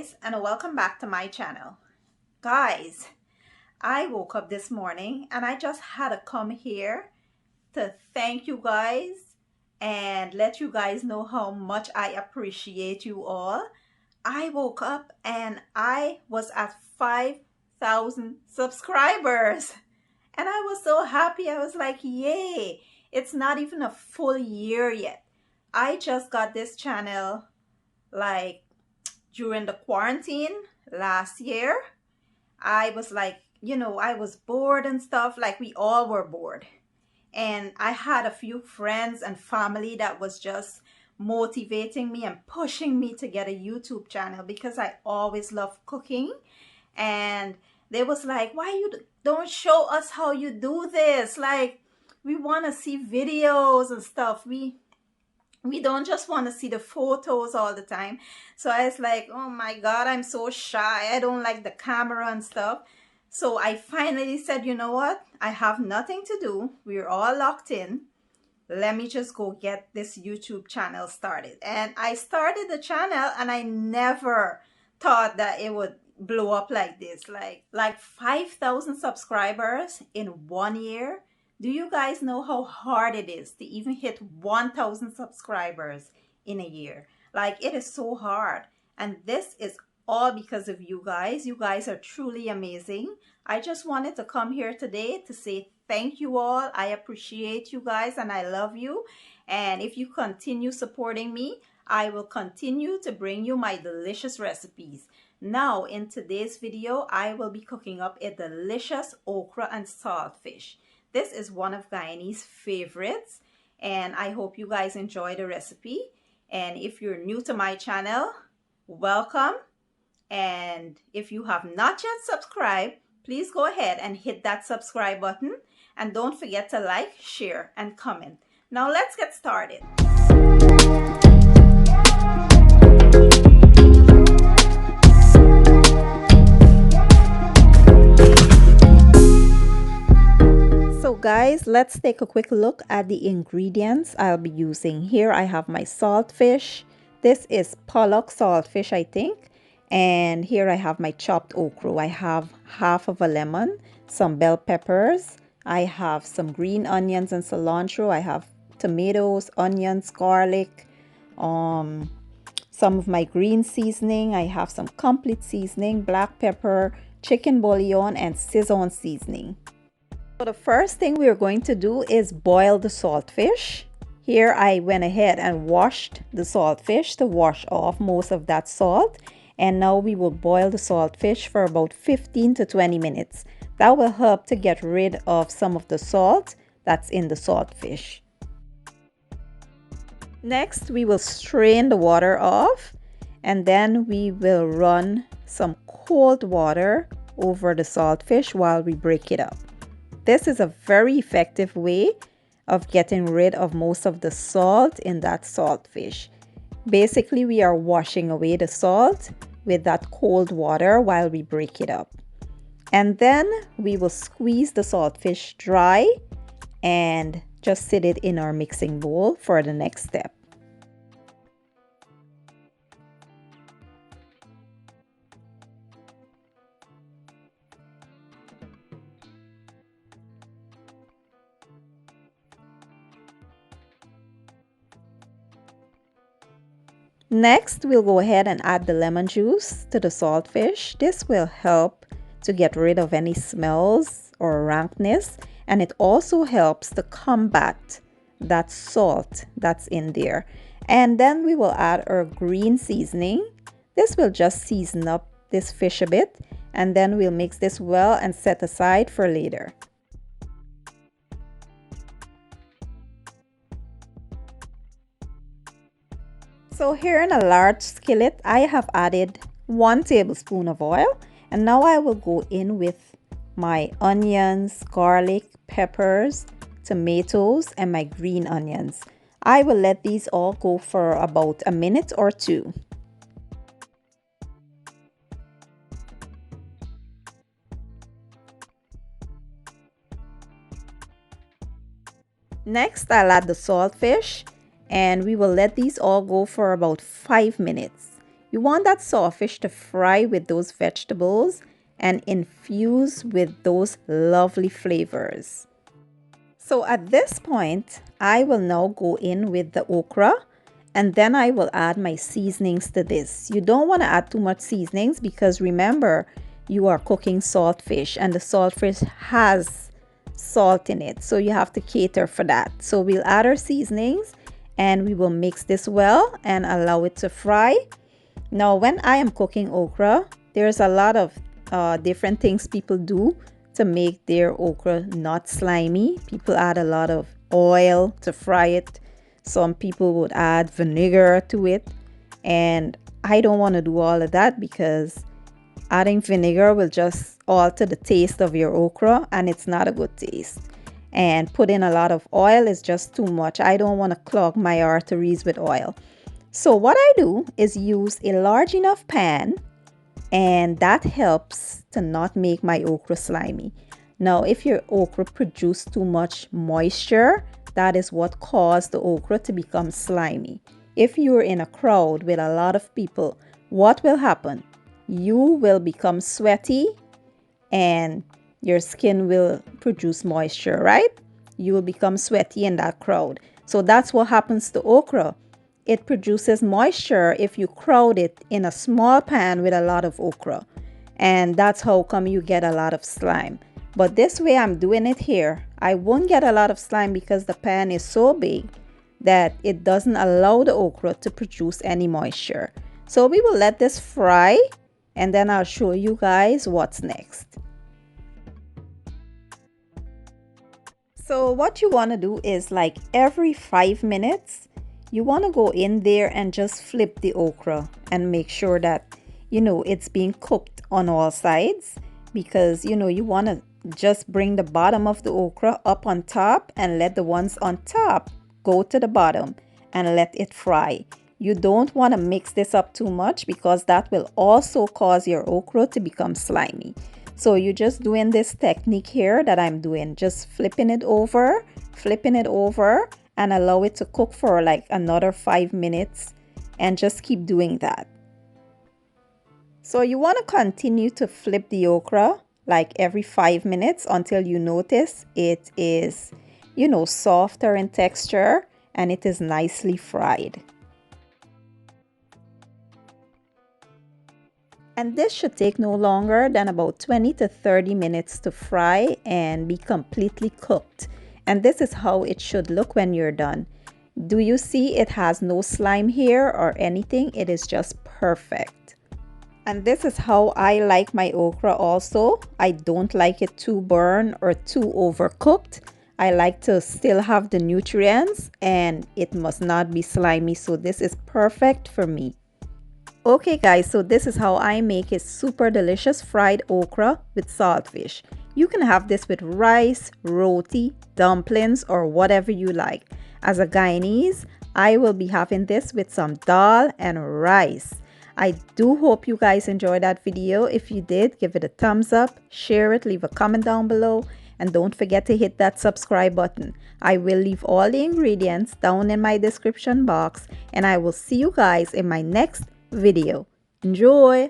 guys, and welcome back to my channel. Guys, I woke up this morning and I just had to come here to thank you guys and let you guys know how much I appreciate you all. I woke up and I was at 5,000 subscribers and I was so happy. I was like, yay, it's not even a full year yet. I just got this channel like during the quarantine last year. I was like, I was bored and stuff, like we all were bored. And I had a few friends and family that was just motivating me and pushing me to get a YouTube channel because I always love cooking. And they was like, why you don't show us how you do this? Like, we want to see videos and stuff. We don't just want to see the photos all the time. So I was like, oh my God, I'm so shy. I don't like the camera and stuff. So I finally said, you know what? I have nothing to do. We're all locked in. Let me just go get this YouTube channel started. And I started the channel and I never thought that it would blow up like this. Like 5,000 subscribers in 1 year. Do you guys know how hard it is to even hit 1,000 subscribers in a year? Like, it is so hard. And this is all because of you guys. You guys are truly amazing. I just wanted to come here today to say thank you all. I appreciate you guys and I love you. And if you continue supporting me, I will continue to bring you my delicious recipes. Now, in today's video, I will be cooking up a delicious okra and saltfish. This is one of Guyanese's favorites, and I hope you guys enjoy the recipe. And if you're new to my channel, welcome. And if you have not yet subscribed, please go ahead and hit that subscribe button. And don't forget to like, share, and comment. Now let's get started. So guys, let's take a quick look at the ingredients I'll be using. Here I have my saltfish. This is pollock saltfish, I think. And here I have my chopped okra. I have half of a lemon, some bell peppers. I have some green onions and cilantro. I have tomatoes, onions, garlic, some of my green seasoning. I have some complete seasoning, black pepper, chicken bouillon, and sazon seasoning. So the first thing we're going to do is boil the saltfish. Here I went ahead and washed the saltfish to wash off most of that salt. And now we will boil the saltfish for about 15 to 20 minutes. That will help to get rid of some of the salt that's in the saltfish. Next, we will strain the water off. And then we will run some cold water over the saltfish while we break it up. This is a very effective way of getting rid of most of the salt in that saltfish. Basically, we are washing away the salt with that cold water while we break it up. And then we will squeeze the saltfish dry and just sit it in our mixing bowl for the next step. Next, we'll go ahead and add the lemon juice to the saltfish. This will help to get rid of any smells or rankness, and it also helps to combat that salt that's in there. And then we will add our green seasoning. This will just season up this fish a bit, and then we'll mix this well and set aside for later. So here in a large skillet, I have added 1 tablespoon of oil, and now I will go in with my onions, garlic, peppers, tomatoes, and my green onions. I will let these all go for about a minute or two. Next, I'll add the saltfish. And we will let these all go for about 5 minutes. You want that saltfish to fry with those vegetables and infuse with those lovely flavors. So at this point, I will now go in with the okra, and then I will add my seasonings to this. You don't want to add too much seasonings because remember, you are cooking saltfish and the saltfish has salt in it. So you have to cater for that. So we'll add our seasonings and we will mix this well and allow it to fry. Now, when I am cooking okra, there's a lot of different things people do to make their okra not slimy. People add a lot of oil to fry it. Some people would add vinegar to it. And I don't want to do all of that because adding vinegar will just alter the taste of your okra and it's not a good taste. And putting a lot of oil is just too much. I don't want to clog my arteries with oil. So what I do is use a large enough pan, and that helps to not make my okra slimy. Now, if your okra produces too much moisture, that is what caused the okra to become slimy. If you're in a crowd with a lot of people, what will happen? You will become sweaty and your skin will produce moisture, right? You will become sweaty in that crowd. So that's what happens to okra. It produces moisture if you crowd it in a small pan with a lot of okra. And that's how come you get a lot of slime. But this way I'm doing it here, I won't get a lot of slime because the pan is so big that it doesn't allow the okra to produce any moisture. So we will let this fry and then I'll show you guys what's next. So what you want to do is like every 5 minutes, you want to go in there and just flip the okra and make sure that, it's being cooked on all sides, because, you want to just bring the bottom of the okra up on top and let the ones on top go to the bottom and let it fry. You don't want to mix this up too much because that will also cause your okra to become slimy. So you're just doing this technique here that I'm doing, just flipping it over, and allow it to cook for like another 5 minutes and just keep doing that. So you want to continue to flip the okra like every 5 minutes until you notice it is, softer in texture and it is nicely fried. And this should take no longer than about 20 to 30 minutes to fry and be completely cooked. And this is how it should look when you're done. Do you see it has no slime here or anything? It is just perfect. And this is how I like my okra also. I don't like it too burnt or too overcooked. I like to still have the nutrients and it must not be slimy. So this is perfect for me. Okay guys, so this is how I make a super delicious fried okra with saltfish. You can have this with rice, roti, dumplings, or whatever you like. As a Guyanese, I will be having this with some dhal and rice. I do hope you guys enjoyed that video. If you did, give it a thumbs up, share it, leave a comment down below, and don't forget to hit that subscribe button. I will leave all the ingredients down in my description box, and I will see you guys in my next video. Enjoy!